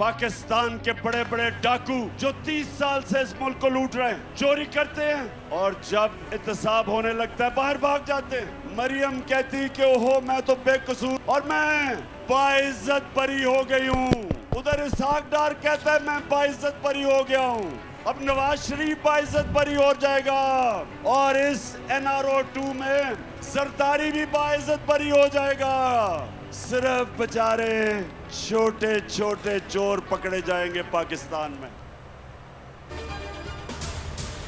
पाकिस्तान के बड़े बड़े डाकू जो 30 साल से इस मुल्क को लूट रहे हैं, चोरी करते हैं और जब एहतसाब होने लगता है बाहर भाग जाते हैं। मरियम कहती कि ओहो मैं तो बेकसूर और मैं बाइज्जत बरी हो गई हूँ। उधर इसहाक डार कहता है मैं बाइज्जत बरी हो गया हूँ। अब नवाज शरीफ बाइज्जत बरी हो जाएगा और इस NRO 2 में जरदारी भी बाइज्जत बरी हो जाएगा। सिर्फ बेचारे छोटे छोटे चोर पकड़े जाएंगे पाकिस्तान में।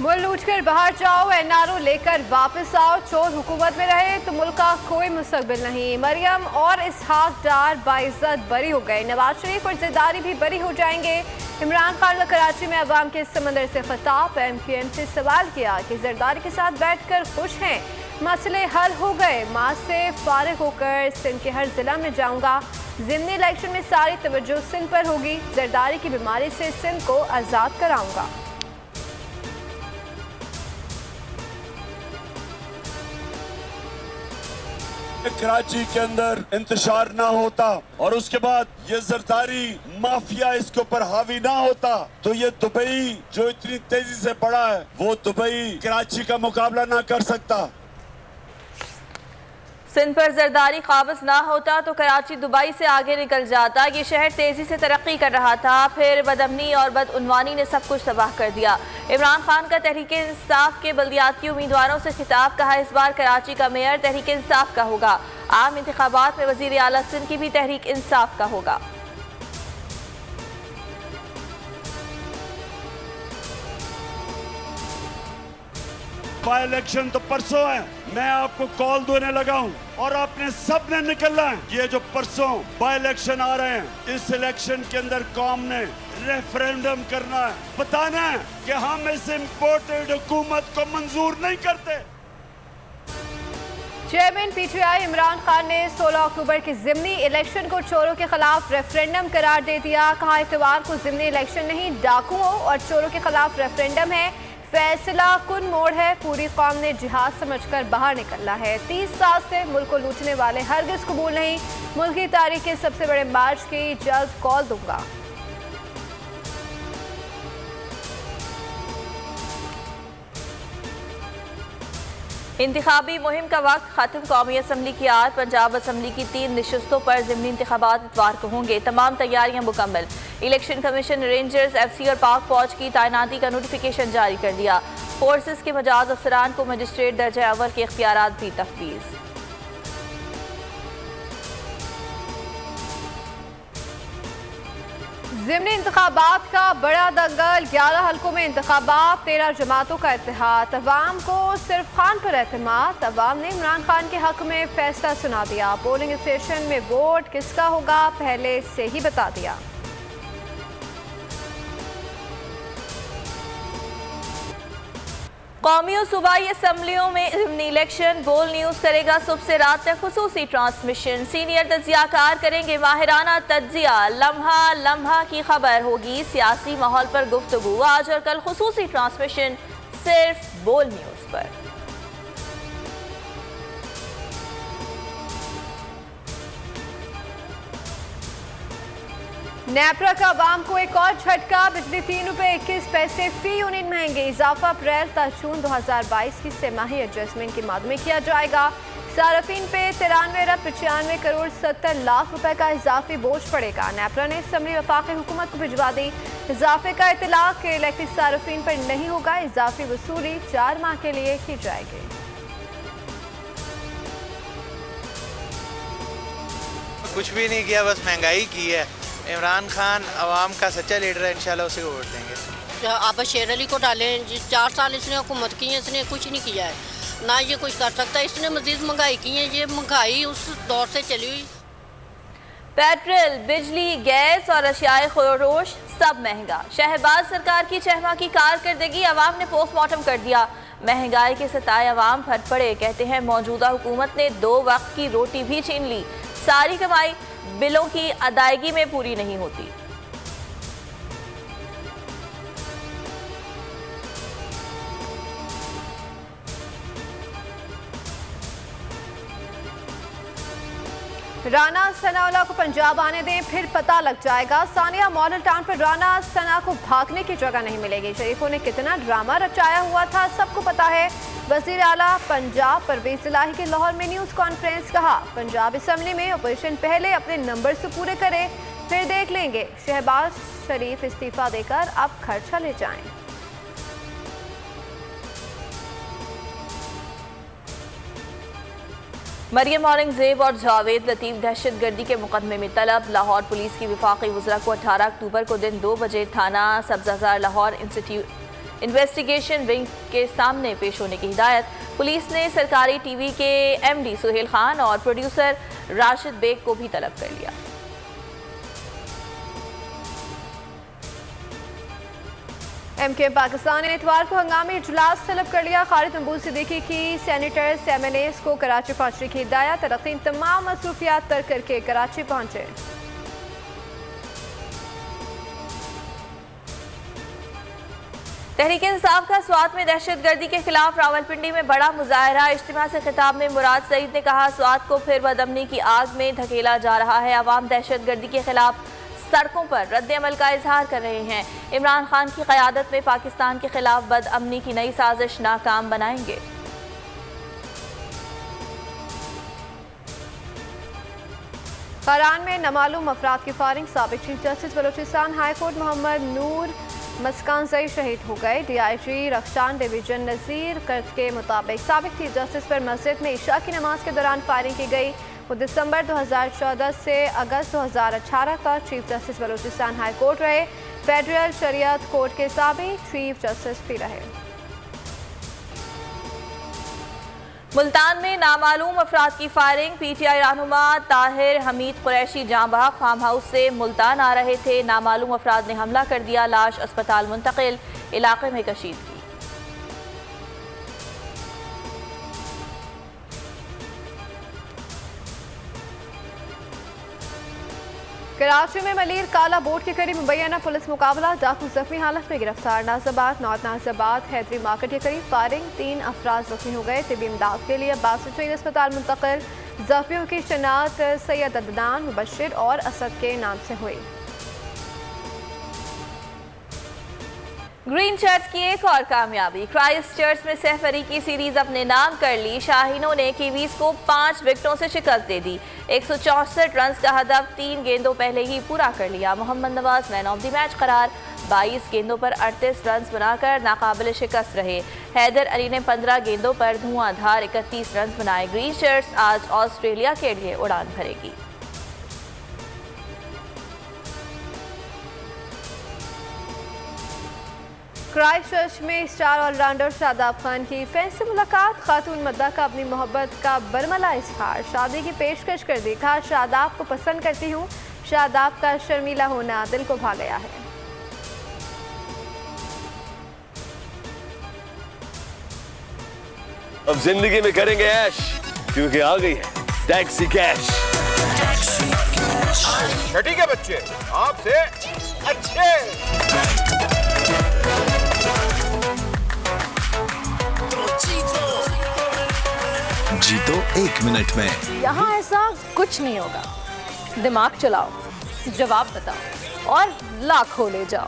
मुल्क लूटकर बाहर जाओ, NRO लेकर वापस आओ, चोर हुकूमत में रहे तो मुल्क का कोई मुस्तकबिल नहीं। मरियम और इसहाक डार बाइज्जत बरी हो गए। नवाज शरीफ और जरदारी भी बरी हो जाएंगे। इमरान खान का कराची में अवाम के समंदर से खिताब। MQM से सवाल किया कि जरदारी के साथ बैठकर खुश हैं, मसले हल हो गए, माँ से फारिग होकर सिंध के हर जिला में जाऊंगा। ज़िमनी इलेक्शन में सारी तवज्जो सिंध पर होगी। जरदारी की बीमारी से सिंध को आज़ाद कराऊंगा। कराची के अंदर इंतशार ना होता और उसके बाद ये जरदारी माफिया इसके ऊपर हावी ना होता तो ये दुबई जो इतनी तेजी से बढ़ा है वो दुबई कराची का मुकाबला ना कर सकता। सिंध पर जरदारी काबिज ना होता तो कराची दुबई से आगे निकल जाता। ये शहर तेजी से तरक्की कर रहा था, फिर बदअमनी और बदउनवानी ने सब कुछ तबाह कर दिया। इमरान खान का तहरीक इंसाफ के बल्दियाती उम्मीदवारों से खिताब। कहा इस बार कराची का मेयर तहरीक इंसाफ का होगा। आम इंतखाबात में वजीर आला सिंध की भी तहरीक इंसाफ का होगा। बाई इलेक्शन तो परसों है, मैं आपको कॉल देने लगा हूं और आपने सब ने निकलना है। ये जो परसों बाई इलेक्शन आ रहे हैं, इस इलेक्शन के अंदर कौम ने रेफरेंडम करना है, बताना है कि हम इस इम्पोर्टेड हुकूमत को मंजूर नहीं करते। चेयरमैन PTI इमरान खान ने 16 अक्टूबर के ज़िमनी इलेक्शन को चोरों के खिलाफ रेफरेंडम करार दे दिया। कहा इतवार को ज़िमनी इलेक्शन नहीं, डाकुओं और चोरों के खिलाफ रेफरेंडम है। फैसला कुन मोड़ है, पूरी कौम ने जिहाद समझकर बाहर निकलना है। 30 साल से मुल्क को लूटने वाले हरगिज कबूल नहीं। मुल्क की तारीख के सबसे बड़े मार्च की जल्द कॉल दूंगा। इंतखाबी मुहिम का वक्त खत्म। कौमी असम्बली की आज पंजाब असम्बली की 3 नशस्तों पर ज़िमनी इंतखाबात इतवार को होंगे। तमाम तैयारियां मुकम्मल। इलेक्शन कमीशन रेंजर्स, FC और पाक फौज की तैनाती का नोटिफिकेशन जारी कर दिया। फोर्सेस के मजाज अफसरान को मजिस्ट्रेट दर्जा अव्वल के इख्तियारात भी तफवीज़। ज़िमनी इंतखाबात का बड़ा दंगल। 11 हल्कों में इंतखाबात, 13 जमातों का इत्तेहाद। अवाम को सिर्फ खान पर एतमाद। अवाम ने इमरान खान के हक में फैसला सुना दिया। पोलिंग स्टेशन में वोट किसका होगा पहले से ही बता दिया। कौमी और सूबाई असम्बलियों में ज़िमनी इलेक्शन। बोल न्यूज़ करेगा सुबह से रात तक खुसूसी ट्रांसमिशन। सीनियर तज्जियाकार करेंगे माहिराना तज्जिया। लम्हा लम्हा की खबर होगी। सियासी माहौल पर गुफ्तगू। आज और कल खुसूसी ट्रांसमिशन सिर्फ बोल न्यूज़ पर। नेपरा का आवाम को एक और झटका। बिजली 3 रुपये 21 पैसे फी यूनिट महंगी। इजाफा अप्रैल ता जून 2022 की सेमाही एडजस्टमेंट के माद में किया जाएगा। सार्फिन पे 93 अरब 95 करोड़ 70 लाख रुपए का इजाफी बोझ पड़ेगा। नेपरा ने असम्बली वफाकी हुकूमत को भिजवा दी इजाफे का इतलाक के इलेक्ट्रिक सार्फिन पर नहीं होगा। इजाफी वसूली 4 माह के लिए की जाएगी। कुछ भी नहीं किया, बस महंगाई की है। इमरान खान अवाम का सच्चा लीडर है, इंशाल्लाह उसे वोट देंगे। आप शेर अली को डालें। 4 साल इसने हुकूमत की है, इसने कुछ नहीं किया है, ना ये कुछ कर सकता है। इसने मजीद महंगाई की है, ये महंगाई उस दौर से चली हुई। पेट्रोल, बिजली, गैस और अशियाए खुरोश सब महंगा। शहबाज सरकार की 6 माह की कारकर्दगी अवाम ने पोस्टमार्टम कर दिया। महंगाई के सताए अवाम फट पड़े। कहते हैं मौजूदा हुकूमत ने 2 वक्त की रोटी भी छीन ली। सारी कमाई बिलों की अदायगी में पूरी नहीं होती। राना सनाउल्लाह को पंजाब आने दें, फिर पता लग जाएगा। सानिया मॉडल टाउन पर राना सना को भागने की जगह नहीं मिलेगी। शरीफों ने कितना ड्रामा रचाया हुआ था, सबको पता है। वज़ीर आला पंजाब परवेज इलाही के लाहौर में न्यूज़ कॉन्फ्रेंस, कहा पंजाब असम्बली में अपोजिशन पहले अपने नंबर से पूरे करे, फिर देख लेंगे। शहबाज शरीफ इस्तीफा देकर अब खर्चा ले जाएं। मरियम औरंगजेब और जावेद लतीफ़ दहशतगर्दी के मुकदमे में तलब। लाहौर पुलिस की वफाकी वज़रा को 18 अक्टूबर को दिन 2 बजे थाना सब्ज़ाज़ार लाहौर इंस्टीट्यूट इन्वेस्टिगेशन विंग के सामने पेश होने की हिदायत। पुलिस ने सरकारी टीवी के एमडी सुहेल खान और प्रोड्यूसर राशिद बेग को भी तलब कर लिया। MK पाकिस्तान ने इतवार को हंगामी इजलास तलब कर लिया। खालिद महबूब सिद्दीकी की सेनेटर्स MNAs को कराची पहुंचने की हिदायत। रकीब तमाम मसरूफियात तर्क करके कराची पहुंचे। तहरीक इंसाफ का स्वात में दहशतगर्दी के खिलाफ रावलपिंडी में बड़ा मुजाहरा। इज्तिमा से खिताब में मुराद सईद ने कहा, स्वात को फिर बदअमनी की आग में धकेला जा रहा है। अवाम दहशतगर्दी के खिलाफ सड़कों पर रद्द-ए-अमल का इजहार कर रहे हैं। इमरान खान की क़यादत में पाकिस्तान के खिलाफ बदअमनी की नई साजिश नाकाम बनाएंगे। करान में नामालूम अफराद की फायरिंग। साबिक chief justice Balochistan high court Mohammad Noor Muskanzai शहीद हो गए। DIG रख्शान डिवीजन नज़ीर कर्द के मुताबिक साबिक चीफ जस्टिस पर मस्जिद में इशा की नमाज के दौरान फायरिंग की गई। वो दिसंबर 2014 से अगस्त 2018 तक chief justice Balochistan high court रहे। फेडरल शरीयत कोर्ट के साबिक चीफ जस्टिस भी रहे। मुल्तान में नामालूम अफराद की फायरिंग। PTI रहनुमा ताहिर हमीद कुरैशी जांबाग फार्म हाउस से मुल्तान आ रहे थे। नामालूम अफराद ने हमला कर दिया। लाश अस्पताल मुंतकिल। इलाके में कशीदगी। कराची में मलीर काला बोर्ड के करीब मुबैना पुलिस मुकाबला। डाकू जख्मी हालत में गिरफ्तार। नाज़ाबाद नॉर्थ नाज़ाबाद हैदरी मार्केट के करीब फायरिंग। 3 अफराद जख्मी हो गए। तिबी इमदाद के लिए अब्बास शहीद अस्पताल मुंतकिल। जख्मियों की शनाख्त सैयद अदनान, मुबशिर और असद के नाम से हुई। ग्रीन शर्ट्स की एक और कामयाबी। क्राइस्ट चर्च में सहफरी की सीरीज अपने नाम कर ली। शाहीनों ने कीवीज को 5 विकेटों से शिकस्त दे दी। 164 रन का हदफ 3 गेंदों पहले ही पूरा कर लिया। Mohammad Nawaz man of the match करार। 22 गेंदों पर 38 रन बनाकर नाकाबिल शिकस्त रहे। हैदर अली ने 15 गेंदों पर धुआंधार 31 रन बनाए। ग्रीन शर्ट्स आज ऑस्ट्रेलिया के लिए उड़ान भरेगी। क्राइस्टचर्च में स्टार ऑलराउंडर शादाब खान की फैंस से मुलाकात। खातून मद्दा का अपनी मोहब्बत का बरमला इजहार। शादी की पेशकश कर दी। कहा, शादाब को पसंद करती हूँ। शादाब का शर्मीला होना दिल को भा गया है। अब जिंदगी में करेंगे ऐश, क्योंकि आ गई है टैक्सी कैश। छठी के बच्चे आपसे अच्छे। जीतो 1 मिनट में। यहाँ ऐसा कुछ नहीं होगा। दिमाग चलाओ, जवाब बताओ और लाखों ले जाओ।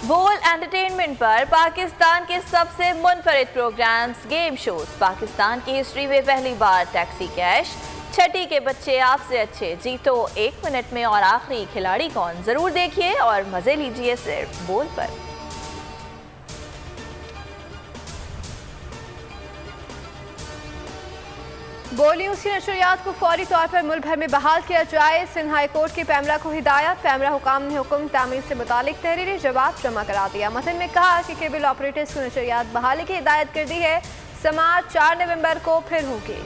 बोल एंटरटेनमेंट पर पाकिस्तान के सबसे मुनफरिद प्रोग्राम्स, गेम शोज। पाकिस्तान की हिस्ट्री में पहली बार टैक्सी कैश। छठी के बच्चे आपसे अच्छे। जीतो 1 मिनट में और आखिरी खिलाड़ी कौन, जरूर देखिए और मजे लीजिए सिर्फ बोल पर। बोल न्यूज़ की नशरियात को फौरी तौर पर मुल्क भर में बहाल किया जाए। सिंध हाई कोर्ट की पैमरा को हिदायत। पैमरा हुकाम ने हुक्म तामीर से मुतालिक तहरीरी जवाब जमा करा दिया। मतन में कहा कि केबल ऑपरेटर्स को नशरियात बहाली की हिदायत कर दी है। समाअत 4 नवंबर को फिर होगी।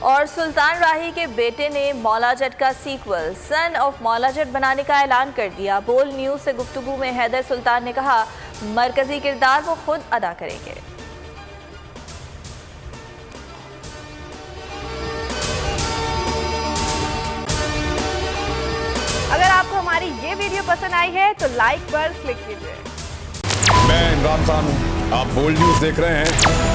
और सुल्तान राही के बेटे ने मौला जट का sequel son of Maula Jatt बनाने का ऐलान कर दिया। बोल न्यूज़ से गुफ्तगू में हैदर सुल्तान ने कहा, मरकजी किरदार वो खुद अदा करेंगे। अगर आपको हमारी ये वीडियो पसंद आई है तो लाइक पर क्लिक कीजिए। मैं इमरान खान हूँ, आप बोल्ड न्यूज देख रहे हैं।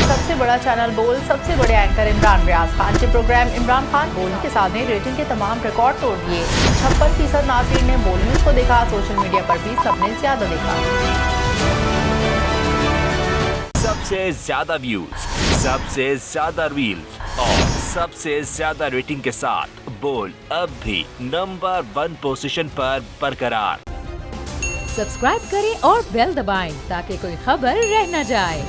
सबसे बड़ा चैनल बोल, सबसे बड़े एंकर इमरान रियाज खान के प्रोग्राम इमरान खान बोल के साथ में रेटिंग के तमाम रिकॉर्ड तोड़ दिए। 56% नाज़रीन ने बोल न्यूज को देखा। सोशल मीडिया पर भी सबने ज्यादा देखा। सबसे ज्यादा व्यूज, सबसे ज्यादा रील्स और सबसे ज्यादा रेटिंग के साथ बोल अब भी नंबर 1 पोजीशन पर बरकरार। सब्सक्राइब करें और बेल दबाएं ताकि कोई खबर रह न जाए।